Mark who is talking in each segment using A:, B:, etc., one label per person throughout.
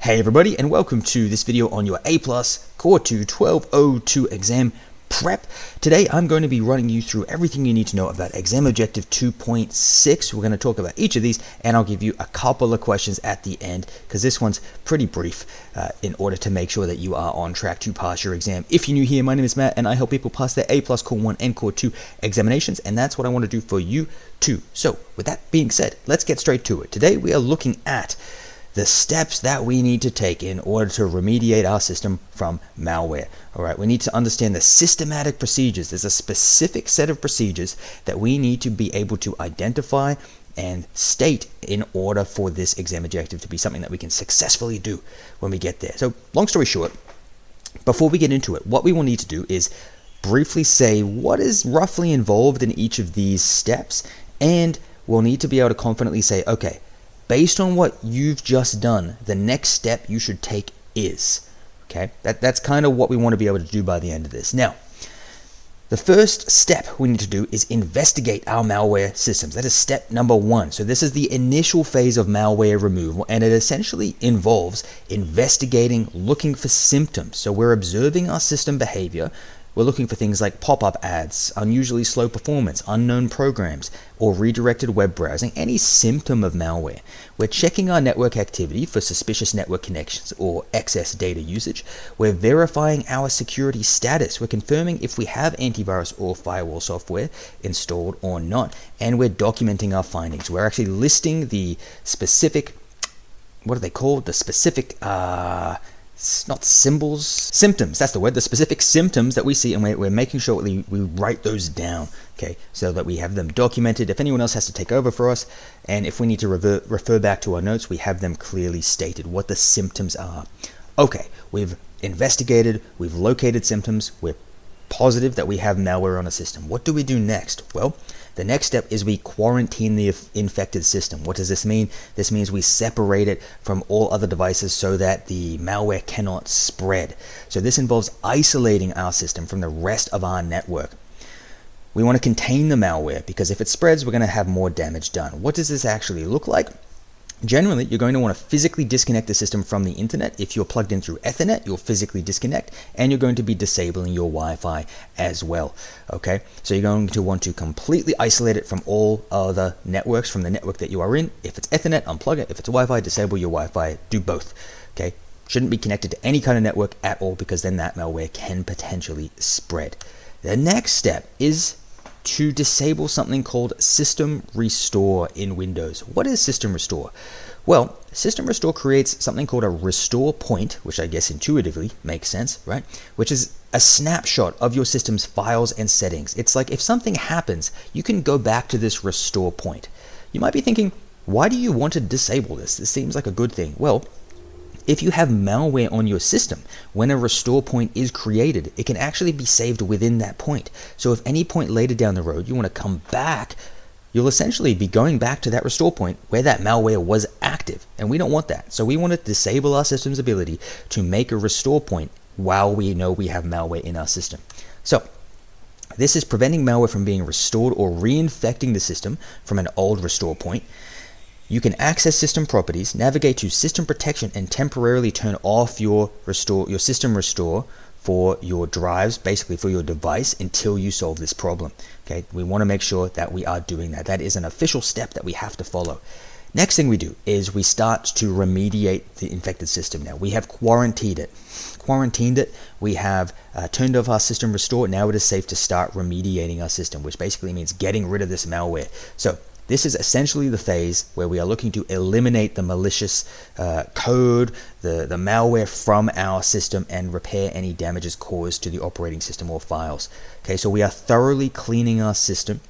A: Hey everybody, and welcome to this video on your A+ Core 2 1202 exam prep. Today I'm going to be running you through everything you need to know about exam objective 2.6. We're going to talk about each of these, and I'll give you a couple of questions at the end because this one's pretty brief in order to make sure that you are on track to pass your exam. If you're new here, my name is Matt and I help people pass their A+ Core 1 and Core 2 examinations, and that's what I want to do for you too. So with that being said, let's get straight to it. Today we are looking at the steps that we need to take in order to remediate our system from malware. All right, we need to understand the systematic procedures. There's a specific set of procedures that we need to be able to identify and state in order for this exam objective to be something that we can successfully do when we get there. So long story short, before we get into it, what we will need to do is briefly say what is roughly involved in each of these steps, and we'll need to be able to confidently say, okay, based on what you've just done, the next step you should take is, okay? That's kind of what we want to be able to do by the end of this. Now, the first step we need to do is investigate our malware systems. That is step number one. So this is the initial phase of malware removal, and it essentially involves investigating, looking for symptoms. So we're observing our system behavior. We're looking for things like pop-up ads, unusually slow performance, unknown programs, or redirected web browsing, any symptom of malware. We're checking our network activity for suspicious network connections or excess data usage. We're verifying our security status. We're confirming if we have antivirus or firewall software installed or not. And we're documenting our findings. We're actually listing the specific, what are they called? The specific, not symbols, symptoms, that's the word, the specific symptoms that we see, and we're making sure we write those down, okay, so that we have them documented. If anyone else has to take over for us, and if we need to refer back to our notes, we have them clearly stated, what the symptoms are. Okay, we've investigated, we've located symptoms, we're positive that we have malware on a system. What do we do next? Well, the next step is we quarantine the infected system. What does this mean? This means we separate it from all other devices so that the malware cannot spread. So this involves isolating our system from the rest of our network. We want to contain the malware because if it spreads, we're going to have more damage done. What does this actually look like? Generally, you're going to want to physically disconnect the system from the internet. If you're plugged in through Ethernet, you'll physically disconnect, and you're going to be disabling your Wi-Fi as well. Okay, so you're going to want to completely isolate it from all other networks, from the network that you are in. If it's Ethernet, unplug it. If it's Wi-Fi, disable your Wi-Fi. Do both. Okay, shouldn't be connected to any kind of network at all because then that malware can potentially spread. The next step is to disable something called System Restore in Windows. What is System Restore? Well, System Restore creates something called a restore point, which I guess intuitively makes sense, right? Which is a snapshot of your system's files and settings. It's like if something happens, you can go back to this restore point. You might be thinking, why do you want to disable this? This seems like a good thing. Well, if you have malware on your system, when a restore point is created, it can actually be saved within that point. So if any point later down the road you want to come back, you'll essentially be going back to that restore point where that malware was active. And we don't want that. So we want to disable our system's ability to make a restore point while we know we have malware in our system. So this is preventing malware from being restored or reinfecting the system from an old restore point. You can access system properties, navigate to system protection, and temporarily turn off your system restore for your drives, basically for your device, until you solve this problem. Okay, we want to make sure that we are doing that. That is an official step that we have to follow. Next thing we do is we start to remediate the infected system. Now we have quarantined it. We have turned off our system restore. Now it is safe to start remediating our system, which basically means getting rid of this malware. So this is essentially the phase where we are looking to eliminate the malicious code, the malware from our system, and repair any damages caused to the operating system or files. Okay, so we are thoroughly cleaning our system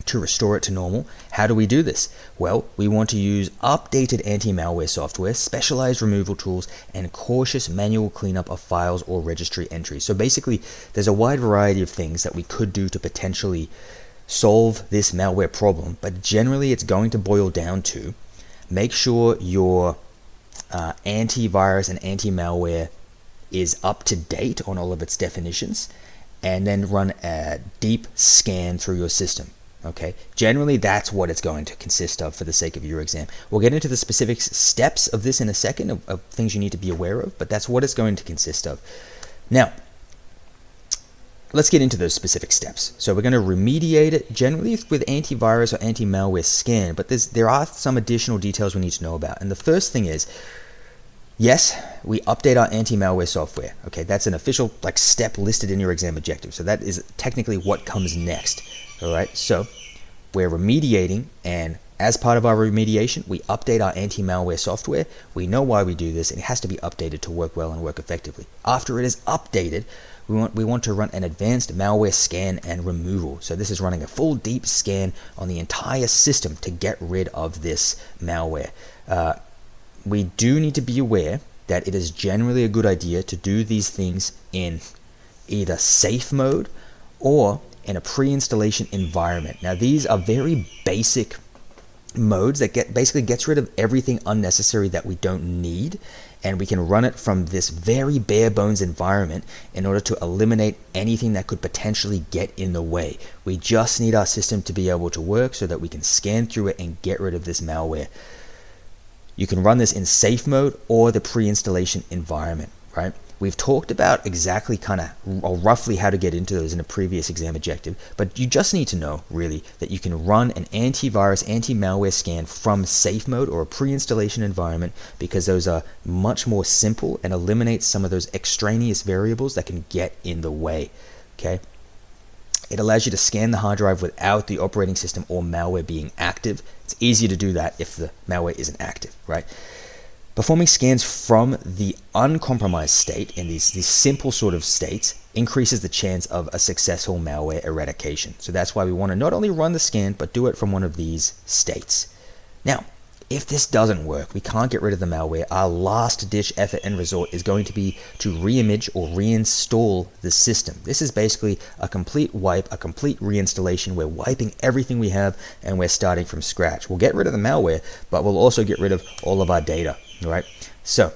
A: to restore it to normal. How do we do this? Well, we want to use updated anti-malware software, specialized removal tools, and cautious manual cleanup of files or registry entries. So basically, there's a wide variety of things that we could do to potentially solve this malware problem, but generally it's going to boil down to make sure your antivirus and anti-malware is up to date on all of its definitions, and then run a deep scan through your system. Okay, generally that's what it's going to consist of for the sake of your exam. We'll get into the specific steps of this in a second, of things you need to be aware of, but that's what it's going to consist of. Now, let's get into those specific steps. So we're going to remediate it generally with antivirus or anti-malware scan, but there are some additional details we need to know about. And the first thing is, yes, we update our anti-malware software. Okay, that's an official step listed in your exam objective. So that is technically what comes next. All right, so we're remediating, and as part of our remediation, we update our anti-malware software. We know why we do this, and it has to be updated to work well and work effectively. After it is updated, we want to run an advanced malware scan and removal. So this is running a full deep scan on the entire system to get rid of this malware. We do need to be aware that it is generally a good idea to do these things in either safe mode or in a pre-installation environment. Now these are very basic modes that basically gets rid of everything unnecessary that we don't need, and we can run it from this very bare bones environment in order to eliminate anything that could potentially get in the way. We just need our system to be able to work so that we can scan through it and get rid of this malware. You can run this in safe mode or the pre-installation environment, right? We've talked about exactly or roughly how to get into those in a previous exam objective, but you just need to know really that you can run an antivirus, anti-malware scan from safe mode or a pre-installation environment, because those are much more simple and eliminate some of those extraneous variables that can get in the way, okay? It allows you to scan the hard drive without the operating system or malware being active. It's easier to do that if the malware isn't active, right? Performing scans from the uncompromised state in these simple sort of states increases the chance of a successful malware eradication. So that's why we want to not only run the scan, but do it from one of these states. Now, if this doesn't work, we can't get rid of the malware, our last ditch effort and resort is going to be to reimage or reinstall the system. This is basically a complete wipe, a complete reinstallation. We're wiping everything we have and we're starting from scratch. We'll get rid of the malware, but we'll also get rid of all of our data, right? So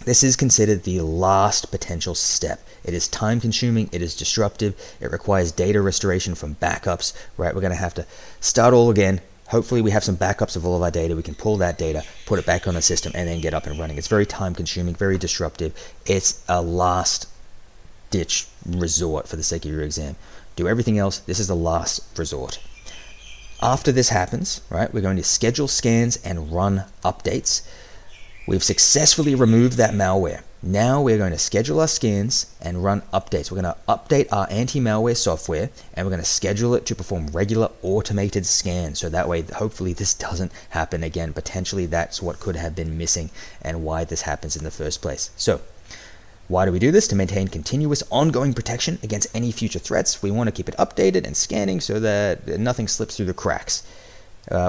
A: this is considered the last potential step. It is time consuming, it is disruptive, it requires data restoration from backups, right? We're going to have to start all again. Hopefully we have some backups of all of our data. We can pull that data, put it back on the system, and then get up and running. It's very time consuming, very disruptive. It's a last ditch resort for the sake of your exam. Do everything else. This is the last resort. After this happens, right, we're going to schedule scans and run updates. We've successfully removed that malware. Now we're going to schedule our scans and run updates. We're going to update our anti-malware software, and we're going to schedule it to perform regular automated scans. So that way, hopefully this doesn't happen again. Potentially that's what could have been missing and why this happens in the first place. So why do we do this? To maintain continuous ongoing protection against any future threats. We want to keep it updated and scanning so that nothing slips through the cracks.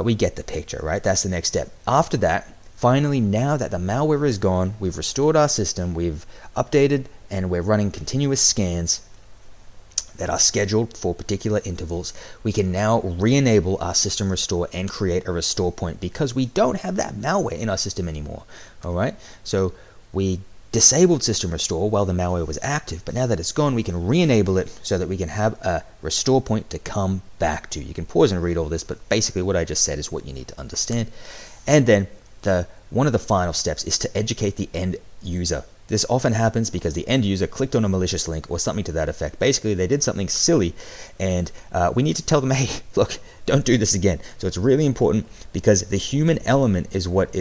A: We get the picture, right? That's the next step. After that, finally, now that the malware is gone, we've restored our system, we've updated, and we're running continuous scans that are scheduled for particular intervals. We can now re-enable our system restore and create a restore point because we don't have that malware in our system anymore. All right, so we disabled system restore while the malware was active, but now that it's gone, we can re-enable it so that we can have a restore point to come back to. You can pause and read all this, but basically what I just said is what you need to understand. And then one of the final steps is to educate the end user. This often happens because the end user clicked on a malicious link or something to that effect. Basically, they did something silly, and we need to tell them, hey, look, don't do this again. So it's really important because the human element is what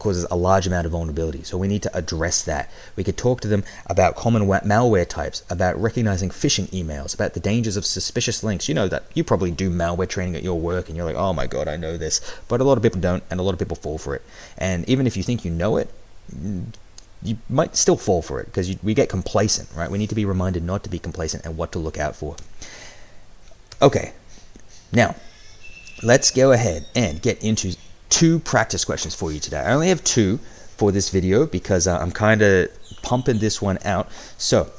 A: causes a large amount of vulnerability. So we need to address that. We could talk to them about common malware types, about recognizing phishing emails, about the dangers of suspicious links. You know that you probably do malware training at your work, and you're like, oh my God, I know this. But a lot of people don't, and a lot of people fall for it. And even if you think you know it, you might still fall for it because we get complacent, right? We need to be reminded not to be complacent and what to look out for. Okay, now let's go ahead and get into 2 practice questions for you today. I only have 2 for this video because I'm kind of pumping this one out. So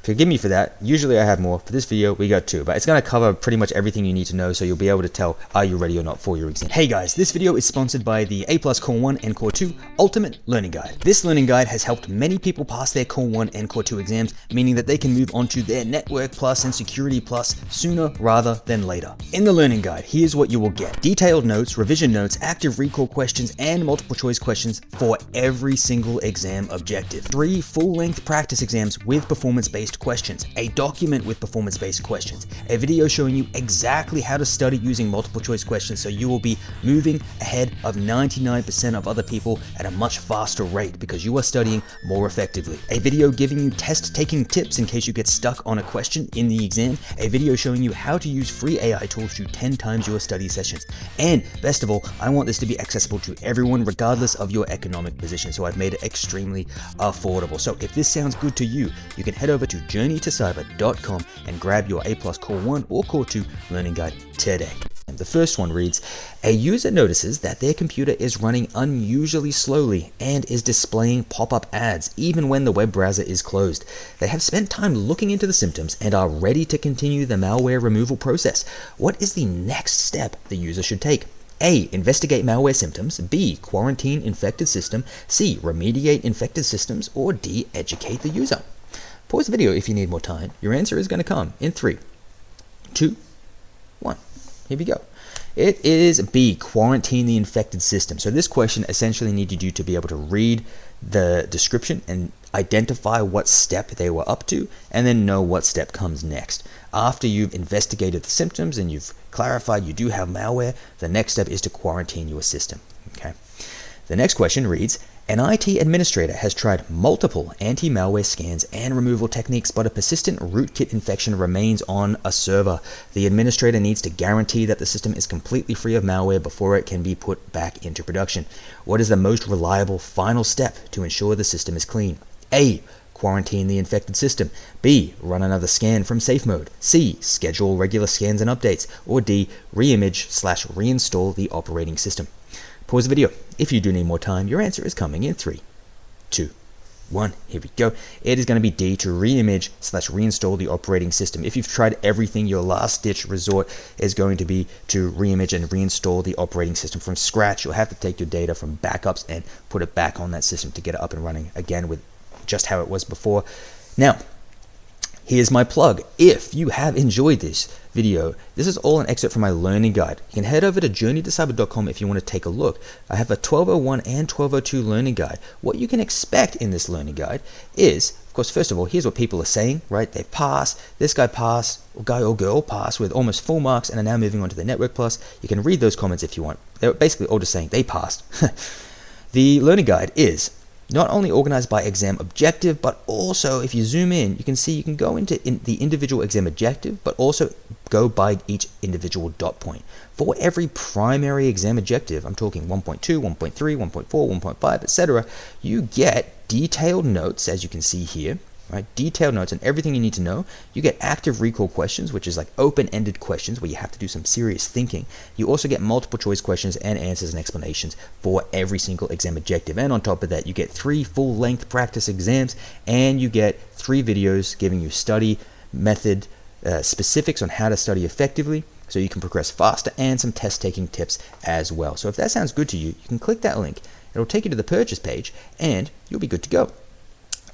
A: Forgive me for that. Usually I have more. For this video, we got 2, but it's going to cover pretty much everything you need to know, so you'll be able to tell are you ready or not for your exam. Hey guys, this video is sponsored by the A+ Core 1 and Core 2 Ultimate Learning Guide. This learning guide has helped many people pass their Core 1 and Core 2 exams, meaning that they can move on to their Network Plus and Security Plus sooner rather than later. In the learning guide, here's what you will get. Detailed notes, revision notes, active recall questions, and multiple choice questions for every single exam objective. 3 full-length practice exams with performance-based questions, a document with performance-based questions, a video showing you exactly how to study using multiple choice questions so you will be moving ahead of 99% of other people at a much faster rate because you are studying more effectively, a video giving you test-taking tips in case you get stuck on a question in the exam, a video showing you how to use free AI tools to 10 times your study sessions, and best of all, I want this to be accessible to everyone regardless of your economic position, so I've made it extremely affordable. So if this sounds good to you, you can head over to journeytocyber.com and grab your A+ Core 1 or Core 2 learning guide today. And the first one reads, a user notices that their computer is running unusually slowly and is displaying pop-up ads even when the web browser is closed. They have spent time looking into the symptoms and are ready to continue the malware removal process. What is the next step the user should take? A. Investigate malware symptoms. B. Quarantine infected system. C. Remediate infected systems. Or D. Educate the user. Pause the video if you need more time. Your answer is going to come in 3, 2, 1. Here we go. It is B. Quarantine the infected system. So this question essentially needed you to be able to read the description and identify what step they were up to, and then know what step comes next. After you've investigated the symptoms and you've clarified you do have malware, the next step is to quarantine your system. Okay. The next question reads, an IT administrator has tried multiple anti-malware scans and removal techniques, but a persistent rootkit infection remains on a server. The administrator needs to guarantee that the system is completely free of malware before it can be put back into production. What is the most reliable final step to ensure the system is clean? A. Quarantine the infected system. B. Run another scan from safe mode. C. Schedule regular scans and updates. Or D. Reimage/reinstall the operating system. Pause the video. If you do need more time, your answer is coming in 3, 2, 1. Here we go. It is going to be D, to reimage/reinstall the operating system. If you've tried everything, your last ditch resort is going to be to reimage and reinstall the operating system from scratch. You'll have to take your data from backups and put it back on that system to get it up and running again with just how it was before. Now, here's my plug. If you have enjoyed this video, this is all an excerpt from my learning guide. You can head over to journeytocyber.com if you want to take a look. I have a 1201 and 1202 learning guide. What you can expect in this learning guide is, of course, first of all, here's what people are saying, right? They passed, this guy passed, or guy or girl passed with almost full marks and are now moving on to the Network Plus. You can read those comments if you want. They're basically all just saying they passed. The learning guide is not only organized by exam objective, but also if you zoom in, you can see you can go into the individual exam objective, but also go by each individual dot point. For every primary exam objective, I'm talking 1.2, 1.3, 1.4, 1.5, etc., you get detailed notes, as you can see here, right? Detailed notes and everything you need to know. You get active recall questions, which is like open-ended questions where you have to do some serious thinking. You also get multiple choice questions and answers and explanations for every single exam objective. And on top of that, you get 3 full-length practice exams, and you get 3 videos giving you study method specifics on how to study effectively so you can progress faster, and some test-taking tips as well. So if that sounds good to you, you can click that link. It'll take you to the purchase page, and you'll be good to go.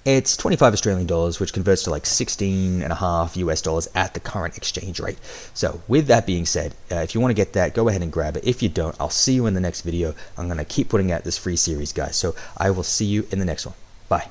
A: It's 25 Australian dollars, which converts to like 16.5 US dollars at the current exchange rate. So with that being said, if you want to get that, go ahead and grab it. If you don't, I'll see you in the next video. I'm going to keep putting out this free series, guys. So I will see you in the next one. Bye.